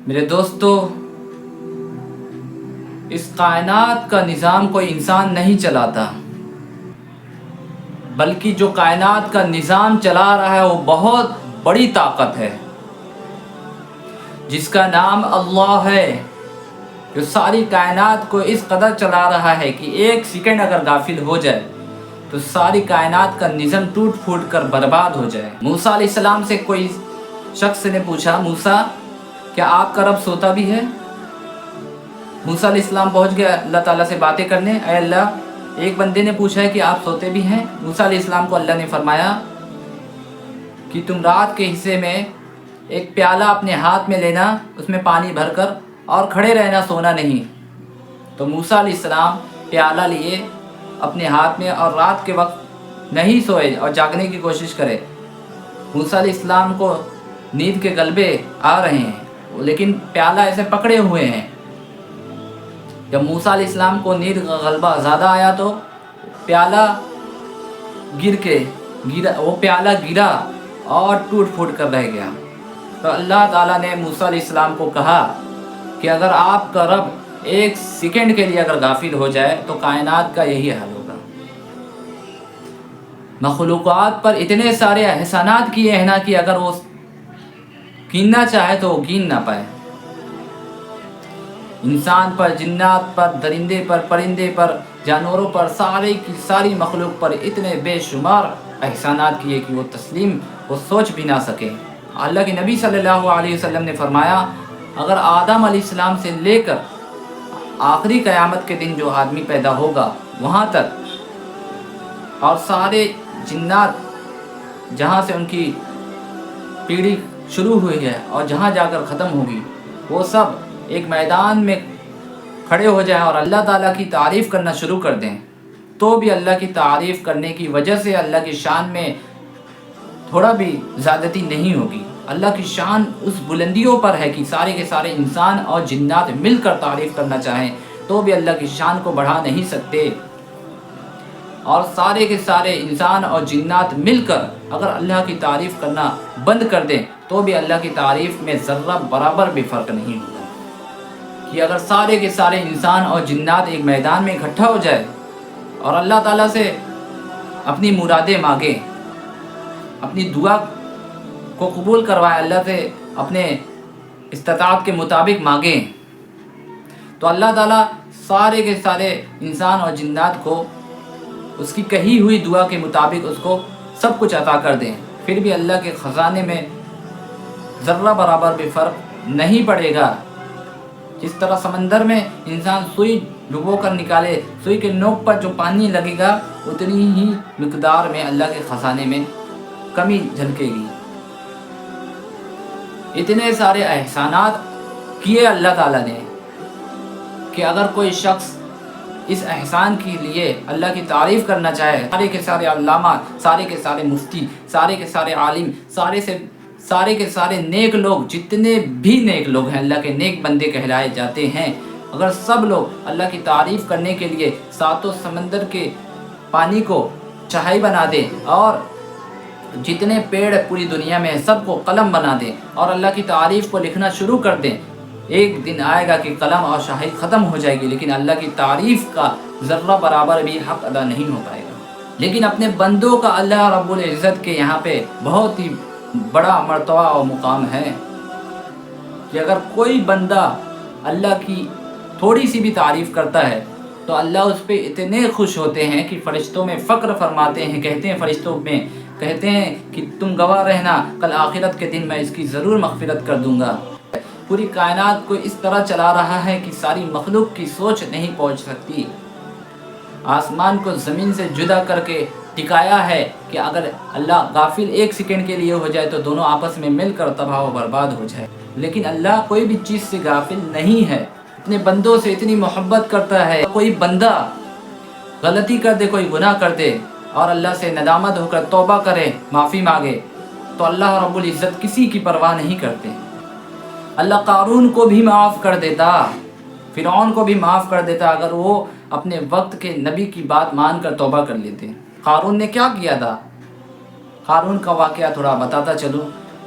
میرے دوستو، اس کائنات کا نظام کوئی انسان نہیں چلاتا، بلکہ جو کائنات کا نظام چلا رہا ہے وہ بہت بڑی طاقت ہے، جس کا نام اللہ ہے، جو ساری کائنات کو اس قدر چلا رہا ہے کہ ایک سیکنڈ اگر غافل ہو جائے تو ساری کائنات کا نظام ٹوٹ پھوٹ کر برباد ہو جائے۔ موسیٰ علیہ السلام سے کوئی شخص نے پوچھا، موسیٰ کیا آپ کا رب سوتا بھی ہے؟ موسیٰ علیہ السلام پہنچ گیا اللہ تعالیٰ سے باتیں کرنے، اے اللہ ایک بندے نے پوچھا ہے کہ آپ سوتے بھی ہیں؟ موسیٰ علیہ السلام کو اللہ نے فرمایا کہ تم رات کے حصے میں ایک پیالہ اپنے ہاتھ میں لینا، اس میں پانی بھر کر، اور کھڑے رہنا، سونا نہیں۔ تو موسیٰ علیہ السلام پیالہ لیے اپنے ہاتھ میں اور رات کے وقت نہیں سوئے اور جاگنے کی کوشش کرے۔ موسیٰ علیہ السلام کو نیند کے غلبے آ رہے ہیں لیکن پیالہ ایسے پکڑے ہوئے ہیں۔ جب موسیٰ علیہ السلام کو نیند کا غلبہ زیادہ آیا تو پیالہ گرا اور ٹوٹ پھوٹ کر رہ گیا۔ تو اللہ تعالیٰ نے موسیٰ علیہ السلام کو کہا کہ اگر آپ کا رب ایک سیکنڈ کے لیے اگر غافل ہو جائے تو کائنات کا یہی حال ہوگا۔ مخلوقات پر اتنے سارے احسانات کیے ہیں نا کہ اگر وہ گننا چاہے تو وہ گن نہ پائے۔ انسان پر، جنات پر، درندے پر، پرندے پر، جانوروں پر، ساری مخلوق پر اتنے بے شمار احسانات کیے کہ وہ سوچ بھی نہ سکے۔ اللہ کے نبی صلی اللہ علیہ وسلم نے فرمایا، اگر آدم علیہ السلام سے لے کر آخری قیامت کے دن جو آدمی پیدا ہوگا وہاں تک، اور سارے جنات جہاں سے ان کی پیڑھی شروع ہوئی ہے اور جہاں جا کر ختم ہوگی، وہ سب ایک میدان میں کھڑے ہو جائیں اور اللہ تعالیٰ کی تعریف کرنا شروع کر دیں، تو بھی اللہ کی تعریف کرنے کی وجہ سے اللہ کی شان میں تھوڑا بھی زیادتی نہیں ہوگی۔ اللہ کی شان اس بلندیوں پر ہے کہ سارے کے سارے انسان اور جنات مل کر تعریف کرنا چاہیں تو بھی اللہ کی شان کو بڑھا نہیں سکتے، اور سارے کے سارے انسان اور جنات مل کر اگر اللہ کی تعریف کرنا بند کر دیں تو بھی اللہ کی تعریف میں ذرہ برابر بھی فرق نہیں ہوگا۔ کہ اگر سارے کے سارے انسان اور جنات ایک میدان میں اکٹھا ہو جائے اور اللہ تعالیٰ سے اپنی مرادیں مانگیں، اپنی دعا کو قبول کروائے، اللہ سے اپنے استطاعت کے مطابق مانگیں، تو اللہ تعالیٰ سارے کے سارے انسان اور جنات کو اس کی کہی ہوئی دعا کے مطابق اس کو سب کچھ عطا کر دیں، پھر بھی اللہ کے خزانے میں ذرہ برابر بھی فرق نہیں پڑے گا۔ جس طرح سمندر میں انسان سوئی ڈبو کر نکالے، سوئی کے نوک پر جو پانی لگے گا اتنی ہی مقدار میں اللہ کے خزانے میں کمی جھلکے گی۔ اتنے سارے احسانات کیے اللہ تعالیٰ نے کہ اگر کوئی شخص اس احسان کے لیے اللہ کی تعریف کرنا چاہے، سارے کے سارے علامہ، سارے کے سارے مفتی، سارے کے سارے عالم، سارے کے سارے نیک لوگ، جتنے بھی نیک لوگ ہیں، اللہ کے نیک بندے کہلائے جاتے ہیں، اگر سب لوگ اللہ کی تعریف کرنے کے لیے ساتوں سمندر کے پانی کو چاہی بنا دیں اور جتنے پیڑ پوری دنیا میں ہیں سب کو قلم بنا دیں اور اللہ کی تعریف کو لکھنا شروع کر دیں، ایک دن آئے گا کہ قلم اور شاہی ختم ہو جائے گی لیکن اللہ کی تعریف کا ذرہ برابر بھی حق ادا نہیں ہو پائے گا۔ لیکن اپنے بندوں کا اللہ رب العزت کے یہاں پہ بہت ہی بڑا مرتبہ اور مقام ہے کہ اگر کوئی بندہ اللہ کی تھوڑی سی بھی تعریف کرتا ہے تو اللہ اس پہ اتنے خوش ہوتے ہیں کہ فرشتوں میں فخر فرماتے ہیں، کہتے ہیں کہ تم گواہ رہنا، کل آخرت کے دن میں اس کی ضرور مغفرت کر دوں گا۔ پوری کائنات کو اس طرح چلا رہا ہے کہ ساری مخلوق کی سوچ نہیں پہنچ سکتی۔ آسمان کو زمین سے جدا کر کے ٹکایا ہے کہ اگر اللہ غافل ایک سیکنڈ کے لیے ہو جائے تو دونوں آپس میں مل کر تباہ و برباد ہو جائے، لیکن اللہ کوئی بھی چیز سے غافل نہیں ہے، اپنے بندوں سے اتنی محبت کرتا ہے۔ کوئی بندہ غلطی کر دے، کوئی گناہ کر دے اور اللہ سے ندامت ہو کر توبہ کرے، معافی مانگے، تو اللہ رب العزت کسی کی پرواہ نہیں کرتے۔ اللہ قارون کو بھی معاف کر دیتا، فرعون کو بھی معاف کر دیتا اگر وہ اپنے وقت کے نبی کی بات مان کر توبہ کر لیتے۔ قارون نے کیا کیا تھا؟ قارون کا واقعہ تھوڑا بتاتا چلوں۔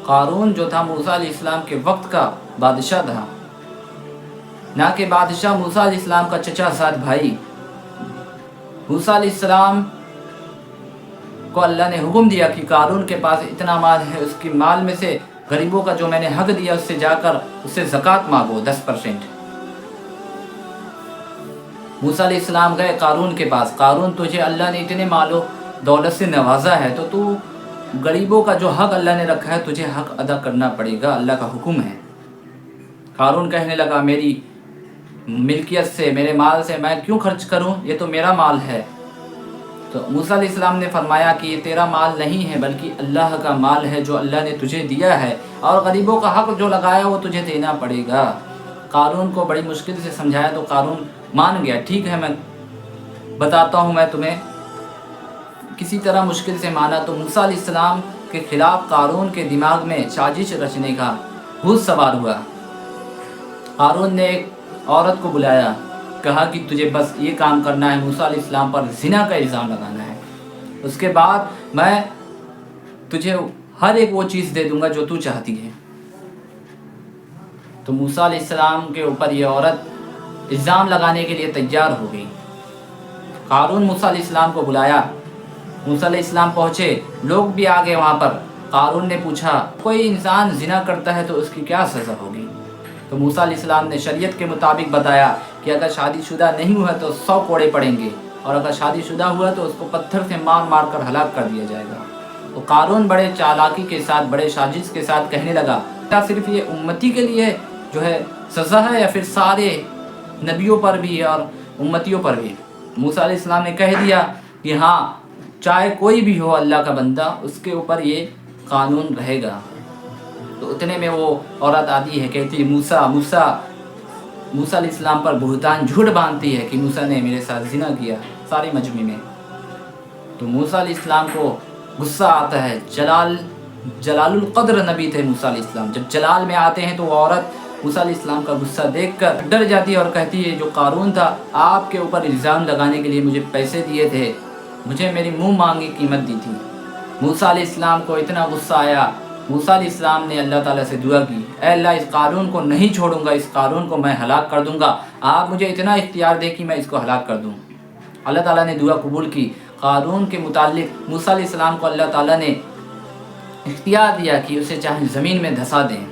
قارون جو تھا موسیٰ علیہ السلام کے وقت کا بادشاہ تھا، نہ کہ بادشاہ موسیٰ علیہ السلام کا چچا زاد بھائی۔ موسیٰ علیہ السلام کو اللہ نے حکم دیا کہ قارون کے پاس اتنا مال ہے، اس کی مال میں سے غریبوں کا جو میں نے حق دیا اس سے جا کر اس سے زکوٰۃ مانگو 10%۔ موسیٰ علیہ السلام گئے قارون کے پاس، قارون تجھے اللہ نے اتنے مال و دولت سے نوازا ہے تو غریبوں کا جو حق اللہ نے رکھا ہے تجھے حق ادا کرنا پڑے گا، اللہ کا حکم ہے۔ قارون کہنے لگا میری ملکیت سے، میرے مال سے میں کیوں خرچ کروں، یہ تو میرا مال ہے۔ تو موسیٰ علیہ السلام نے فرمایا کہ یہ تیرا مال نہیں ہے بلکہ اللہ کا مال ہے جو اللہ نے تجھے دیا ہے، اور غریبوں کا حق جو لگایا وہ تجھے دینا پڑے گا۔ قارون کو بڑی مشکل سے سمجھایا تو قارون مان گیا، ٹھیک ہے میں بتاتا ہوں، میں تمہیں کسی طرح مشکل سے مانا۔ تو موسیٰ علیہ السلام کے خلاف قارون کے دماغ میں سازش رچنے کا بھوت سوار ہوا۔ قارون نے ایک عورت کو بلایا، کہا کہ تجھے بس یہ کام کرنا ہے، موسیٰ علیہ السلام پر زنا کا الزام لگانا ہے، اس کے بعد میں تجھے ہر ایک وہ چیز دے دوں گا جو تو چاہتی ہے۔ تو موسیٰ علیہ السلام کے اوپر یہ عورت الزام لگانے کے لیے تیار ہو گئی۔ قارون موسیٰ علیہ السلام کو بلایا، موسیٰ علیہ السلام پہنچے، لوگ بھی آ گئے وہاں پر۔ قارون نے پوچھا کوئی انسان زنا کرتا ہے تو اس کی کیا سزا ہوگی؟ تو موسیٰ علیہ السلام نے شریعت کے مطابق بتایا کہ اگر شادی شدہ نہیں ہوا تو 100 کوڑے پڑیں گے، اور اگر شادی شدہ ہوا تو اس کو پتھر سے مار مار کر ہلاک کر دیا جائے گا۔ تو قارون بڑے چالاکی کے ساتھ، بڑے سازش کے ساتھ کہنے لگا کیا صرف یہ امتی کے لیے جو ہے سزا ہے یا پھر سارے نبیوں پر بھی اور امتیوں پر بھی؟ موسیٰ علیہ السلام نے کہہ دیا کہ ہاں، چاہے کوئی بھی ہو اللہ کا بندہ، اس کے اوپر یہ قانون رہے گا۔ تو اتنے میں وہ عورت آتی ہے، کہتی ہے موسیٰ علیہ السلام پر بہتان جھوٹ باندھتی ہے کہ موسیٰ نے میرے ساتھ زنا کیا ساری مجمع میں۔ تو موسیٰ علیہ السلام کو غصہ آتا ہے، جلال القدر نبی تھے موسیٰ علیہ السلام، جب جلال میں آتے ہیں تو وہ عورت موسیٰ علیہ السلام کا غصہ دیکھ کر ڈر جاتی ہے اور کہتی ہے جو قارون تھا آپ کے اوپر الزام لگانے کے لیے مجھے پیسے دیے تھے، مجھے میری منہ مانگی قیمت دی تھی۔ موسیٰ علیہ السلام کو اتنا غصہ آیا، موسیٰ علیہ السلام نے اللہ تعالیٰ سے دعا کی، اے اللہ اس قارون کو نہیں چھوڑوں گا، اس قارون کو میں ہلاک کر دوں گا، آپ مجھے اتنا اختیار دے کہ میں اس کو ہلاک کر دوں۔ اللہ تعالیٰ نے دعا قبول کی۔ قارون کے متعلق موسیٰ علیہ السلام کو اللہ تعالیٰ نے اختیار دیا کہ اسے چاہے زمین میں دھسا دیں۔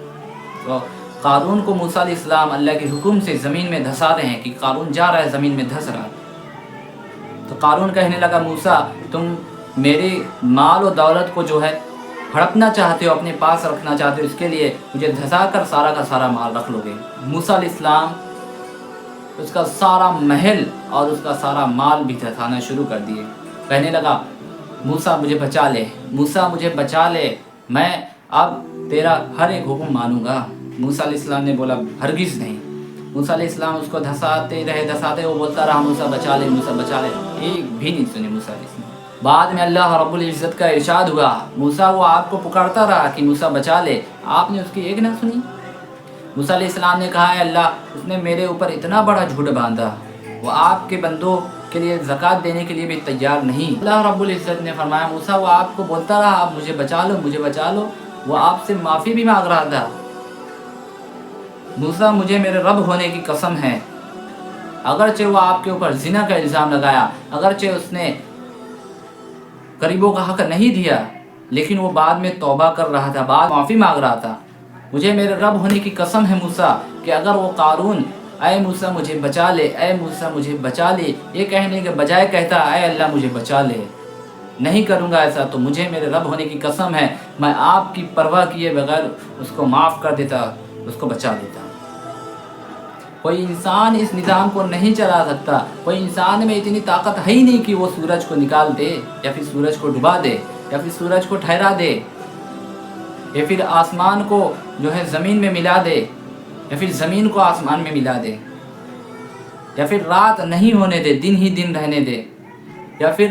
تو قارون کو موسیٰ علیہ السلام اللہ کے حکم سے زمین میں دھسا رہے ہیں کہ قارون جا رہا ہے زمین میں دھس رہا ہے۔ تو قارون کہنے لگا موسیٰ تم میرے مال و دولت کو جو ہے ہڑپنا چاہتے ہو، اپنے پاس رکھنا چاہتے ہو، اس کے لیے مجھے دھسا کر سارا کا سارا مال رکھ لو گے۔ موسیٰ علیہ السلام اس کا سارا محل اور اس کا سارا مال بھی دھسانا شروع کر دیے۔ کہنے لگا موسیٰ مجھے بچا لے، موسیٰ مجھے بچا لے، میں اب تیرا ہر ایک حکم مانوں گا۔ موسیٰ علیہ السلام نے بولا ہرگز نہیں۔ موسیٰ علیہ السلام اس کو دھساتے رہے، وہ بولتا رہا موسیٰ بچا لے، موسیٰ بچا لے، ایک بھی نہیں سنے موسیٰ علیہ السلام۔ بعد میں اللہ رب العزت کا ارشاد ہوا، موسیٰ وہ آپ کو پکارتا رہا کہ موسیٰ بچا لے، آپ نے اس کی ایک نہ سنی۔ موسیٰ علیہ السلام نے کہا ہے اللہ اس نے میرے اوپر اتنا بڑا جھوٹ باندھا، وہ آپ کے بندوں کے لیے زکوٰۃ دینے کے لیے بھی تیار نہیں۔ اللہ رب العزت نے فرمایا موسیٰ وہ آپ کو بولتا رہا آپ مجھے بچا لو، مجھے بچا لو، وہ آپ سے معافی بھی مانگ رہا تھا۔ موسیٰ مجھے میرے رب ہونے کی قسم ہے، اگرچہ وہ آپ کے اوپر زنا کا الزام لگایا، اگرچہ اس نے غریبوں کا حق نہیں دیا، لیکن وہ بعد میں توبہ کر رہا تھا، بعد معافی مانگ رہا تھا۔ مجھے میرے رب ہونے کی قسم ہے موسیٰ کہ اگر وہ قارون اے موسیٰ مجھے بچا لے، اے موسیٰ مجھے بچا لے، یہ کہنے کے بجائے کہتا اے اللہ مجھے بچا لے، نہیں کروں گا ایسا، تو مجھے میرے رب ہونے کی قسم ہے میں آپ کی پرواہ کیے بغیر اس کو معاف کر دیتا، اس کو بچا دیتا۔ کوئی انسان اس نظام کو نہیں چلا سکتا، کوئی انسان میں اتنی طاقت ہے ہی نہیں کہ وہ سورج کو نکال دے یا پھر سورج کو ڈبا دے یا پھر سورج کو ٹھہرا دے یا پھر آسمان کو جو ہے زمین میں ملا دے یا پھر زمین کو آسمان میں ملا دے یا پھر رات نہیں ہونے دے، دن ہی دن رہنے دے یا پھر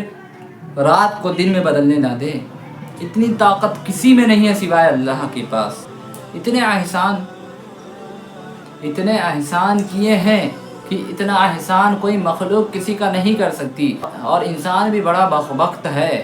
رات کو دن میں بدلنے نہ دے۔ اتنی طاقت کسی میں نہیں ہے سوائے اللہ کے پاس۔ اتنے احسان کیے ہیں کہ اتنا احسان کوئی مخلوق کسی کا نہیں کر سکتی، اور انسان بھی بڑا بدبخت ہے،